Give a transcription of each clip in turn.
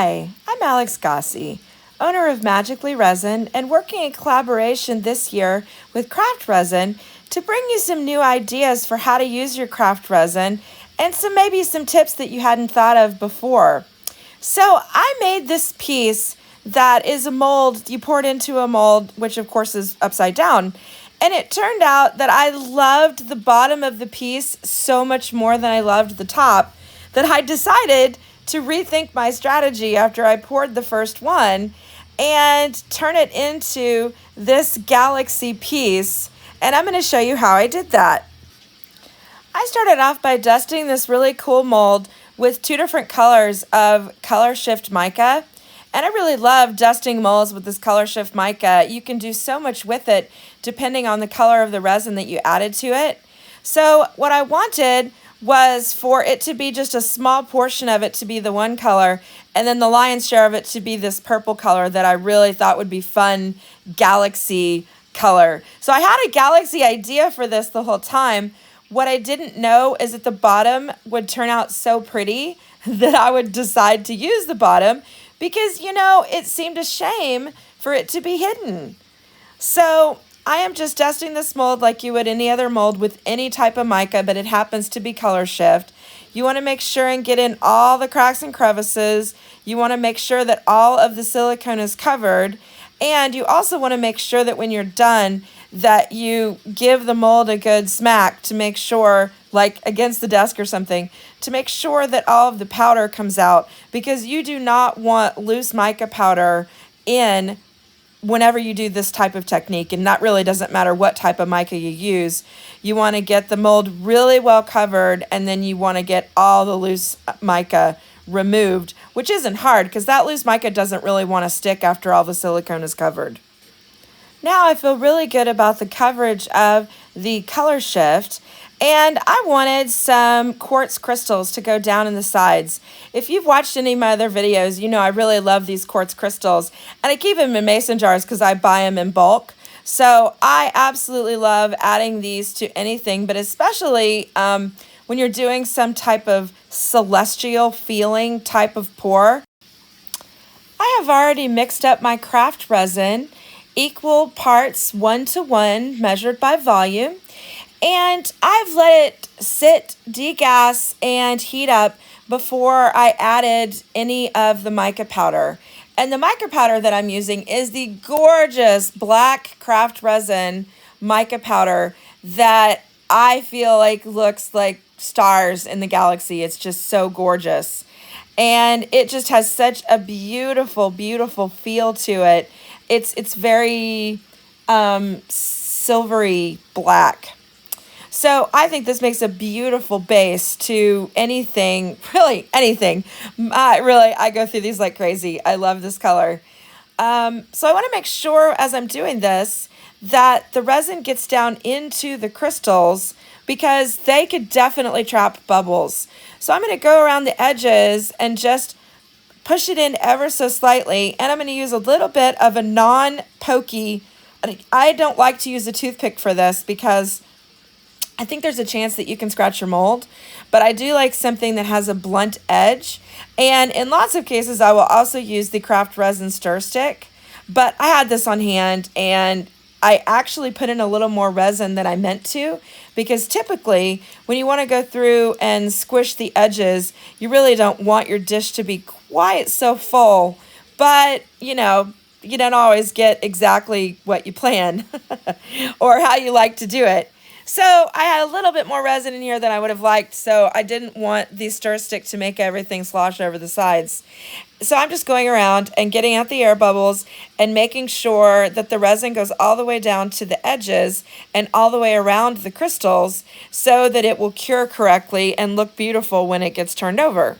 Hi, I'm Alex Gosse, owner of Magically Resin, and working in collaboration this year with Craft Resin to bring you some new ideas for how to use your craft resin and maybe some tips that you hadn't thought of before. So I made this piece that is a mold. You pour it into a mold, which of course is upside down. And it turned out that I loved the bottom of the piece so much more than I loved the top that I decided to rethink my strategy after I poured the first one and turn it into this galaxy piece. And I'm going to show you how I did that. I started off by dusting this really cool mold with two different colors of color shift mica. And I really love dusting molds with this color shift mica. You can do so much with it depending on the color of the resin that you added to it. So what I wanted was for it to be just a small portion of it to be the one color, and then the lion's share of it to be this purple color that I really thought would be fun galaxy color. So I had a galaxy idea for this the whole time. What I didn't know is that the bottom would turn out so pretty that I would decide to use the bottom because, you know, it seemed a shame for it to be hidden. So I am just dusting this mold like you would any other mold with any type of mica, but it happens to be color shift. You want to make sure and get in all the cracks and crevices. You want to make sure that all of the silicone is covered. And you also want to make sure that when you're done, that you give the mold a good smack to make sure, like against the desk or something, to make sure that all of the powder comes out, because you do not want loose mica powder in whenever you do this type of technique, and that really doesn't matter what type of mica you use. You want to get the mold really well covered, and then you want to get all the loose mica removed, which isn't hard because that loose mica doesn't really want to stick after all the silicone is covered. Now I feel really good about the coverage of the color shift, and I wanted some quartz crystals to go down in the sides. If you've watched any of my other videos, you know I really love these quartz crystals, and I keep them in mason jars because I buy them in bulk. So I absolutely love adding these to anything, but especially when you're doing some type of celestial feeling type of pour. I have already mixed up my craft resin, equal parts 1-to-1 measured by volume. And I've let it sit, degas, and heat up before I added any of the mica powder. And the mica powder that I'm using is the gorgeous black craft resin mica powder that I feel like looks like stars in the galaxy. It's just so gorgeous. And it just has such a beautiful, beautiful feel to it. It's very silvery black. So I think this makes a beautiful base to anything, really anything. I go through these like crazy. I love this color. So I want to make sure as I'm doing this that the resin gets down into the crystals because they could definitely trap bubbles. So I'm going to go around the edges and just push it in ever so slightly. And I'm going to use a little bit of a non-pokey. I don't like to use a toothpick for this because I think there's a chance that you can scratch your mold, but I do like something that has a blunt edge. And in lots of cases, I will also use the craft resin stir stick, but I had this on hand and I actually put in a little more resin than I meant to, because typically when you want to go through and squish the edges, you really don't want your dish to be quite so full, but you know, you don't always get exactly what you plan or how you like to do it. So I had a little bit more resin in here than I would have liked, so I didn't want the stir stick to make everything slosh over the sides. So I'm just going around and getting out the air bubbles and making sure that the resin goes all the way down to the edges and all the way around the crystals so that it will cure correctly and look beautiful when it gets turned over.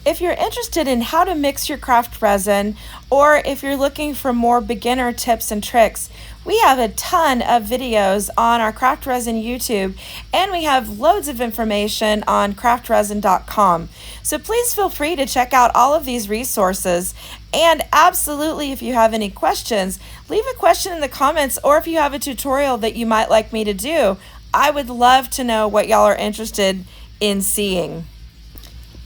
If you're interested in how to mix your craft resin, or if you're looking for more beginner tips and tricks, we have a ton of videos on our Craft Resin YouTube, and we have loads of information on craftresin.com. So please feel free to check out all of these resources. And absolutely, if you have any questions, leave a question in the comments, or if you have a tutorial that you might like me to do, I would love to know what y'all are interested in seeing.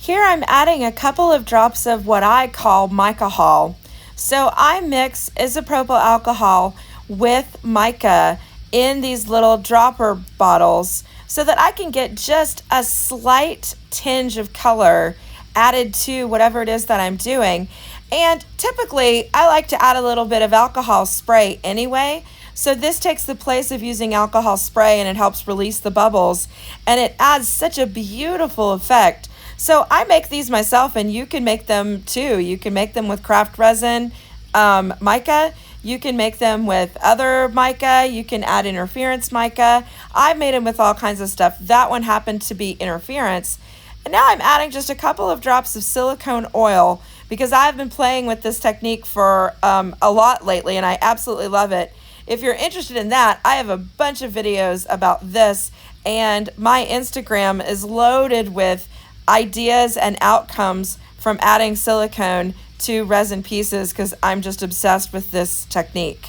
Here I'm adding a couple of drops of what I call mica. So I mix isopropyl alcohol with mica in these little dropper bottles so that I can get just a slight tinge of color added to whatever it is that I'm doing. And typically I like to add a little bit of alcohol spray anyway. So this takes the place of using alcohol spray, and it helps release the bubbles, and it adds such a beautiful effect. So I make these myself, and you can make them too. You can make them with craft resin, mica. You can make them with other mica. You can add interference mica. I've made them with all kinds of stuff. That one happened to be interference. And now I'm adding just a couple of drops of silicone oil because I've been playing with this technique for a lot lately, and I absolutely love it. If you're interested in that, I have a bunch of videos about this, and my Instagram is loaded with ideas and outcomes from adding silicone to resin pieces because I'm just obsessed with this technique.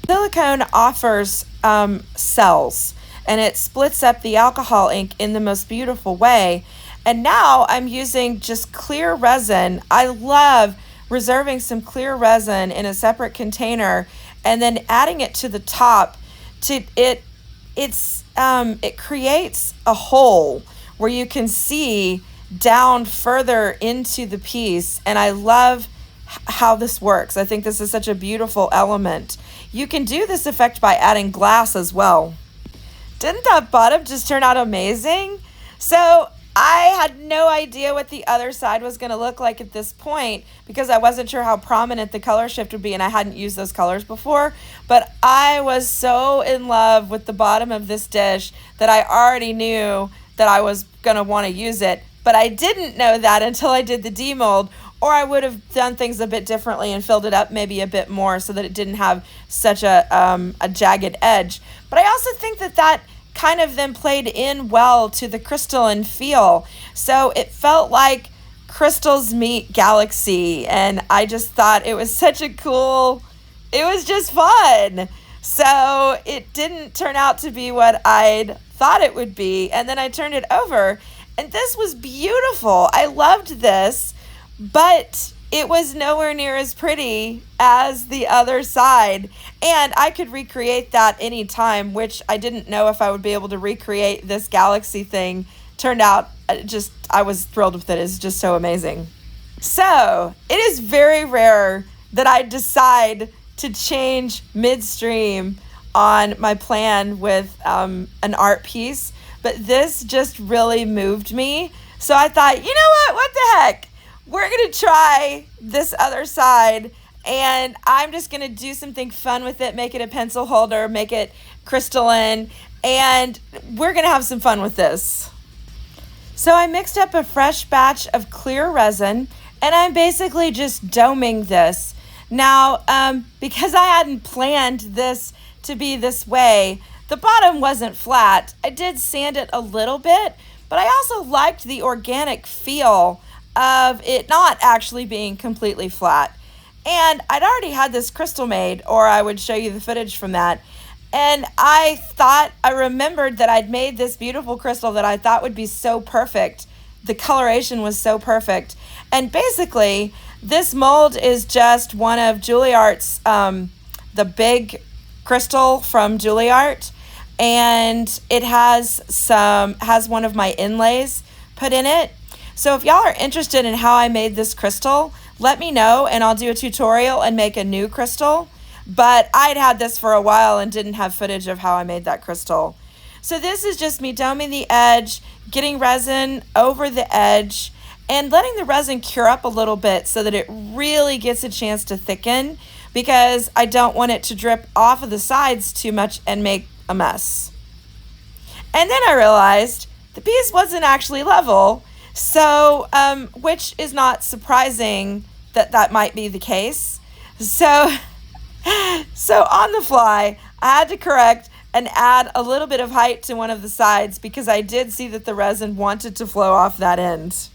Silicone offers cells, and it splits up the alcohol ink in the most beautiful way. And now I'm using just clear resin. I love reserving some clear resin in a separate container and then adding it to the top. It creates a hole where you can see down further into the piece, and I love how this works. I think this is such a beautiful element. You can do this effect by adding glass as well. Didn't that bottom just turn out amazing? So I had no idea what the other side was going to look like at this point because I wasn't sure how prominent the color shift would be, and I hadn't used those colors before. But I was so in love with the bottom of this dish that I already knew that I was going to want to use it. But I didn't know that until I did the demold, or I would have done things a bit differently and filled it up maybe a bit more so that it didn't have such a jagged edge. But I also think that kind of then played in well to the crystalline feel. So it felt like crystals meet galaxy, and I just thought it was such a cool, it was just fun. So it didn't turn out to be what I'd thought it would be, and then I turned it over, and this was beautiful. I loved this, but it was nowhere near as pretty as the other side, and I could recreate that anytime, which I didn't know if I would be able to recreate this galaxy thing. Turned out I was thrilled with it. It's just so amazing. So it is very rare that I decide to change midstream on my plan with an art piece, but this just really moved me. So I thought, you know what the heck? We're going to try this other side, and I'm just going to do something fun with it, make it a pencil holder, make it crystalline, and we're going to have some fun with this. So I mixed up a fresh batch of clear resin, and I'm basically just doming this. Now, because I hadn't planned this to be this way, the bottom wasn't flat. I did sand it a little bit, but I also liked the organic feel of it not actually being completely flat. And I'd already had this crystal made, or I would show you the footage from that. And I remembered that I'd made this beautiful crystal that I thought would be so perfect. The coloration was so perfect. And basically, this mold is just one of Juilliart's, the big crystal from Juilliart. And it has one of my inlays put in it. So if y'all are interested in how I made this crystal, let me know, and I'll do a tutorial and make a new crystal. But I'd had this for a while and didn't have footage of how I made that crystal. So this is just me doming the edge, getting resin over the edge, and letting the resin cure up a little bit so that it really gets a chance to thicken, because I don't want it to drip off of the sides too much and make a mess. And then I realized the piece wasn't actually level. So, which is not surprising that might be the case. So on the fly, I had to correct and add a little bit of height to one of the sides because I did see that the resin wanted to flow off that end.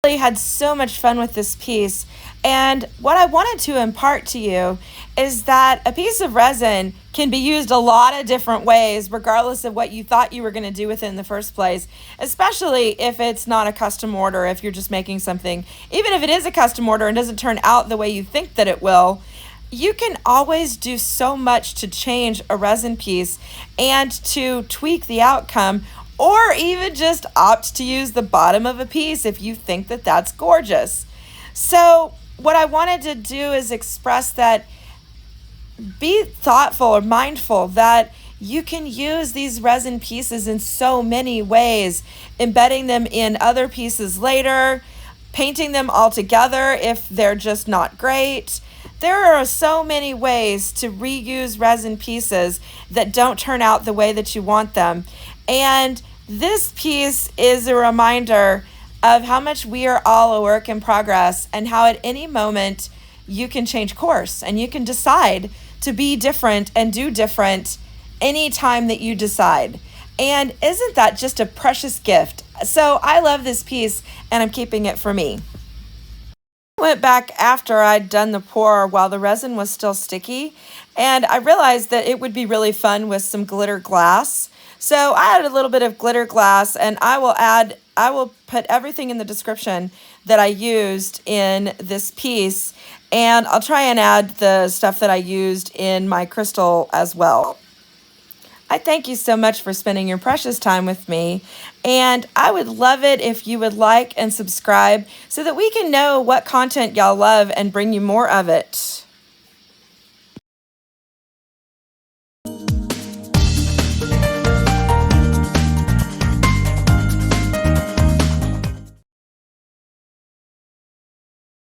Really had so much fun with this piece. And what I wanted to impart to you is that a piece of resin can be used a lot of different ways, regardless of what you thought you were going to do with it in the first place, especially if it's not a custom order, if you're just making something. Even if it is a custom order and doesn't turn out the way you think that it will, you can always do so much to change a resin piece and to tweak the outcome, or even just opt to use the bottom of a piece if you think that that's gorgeous. So what I wanted to do is express that be thoughtful or mindful that you can use these resin pieces in so many ways, embedding them in other pieces later, painting them all together if they're just not great. There are so many ways to reuse resin pieces that don't turn out the way that you want them. And this piece is a reminder of how much we are all a work in progress, and how at any moment you can change course and you can decide to be different and do different anytime that you decide. And isn't that just a precious gift? So I love this piece and I'm keeping it for me. I went back after I'd done the pour while the resin was still sticky, and I realized that it would be really fun with some glitter glass. So I added a little bit of glitter glass, and I will put everything in the description that I used in this piece, and I'll try and add the stuff that I used in my crystal as well. I thank you so much for spending your precious time with me, and I would love it if you would like and subscribe so that we can know what content y'all love and bring you more of it.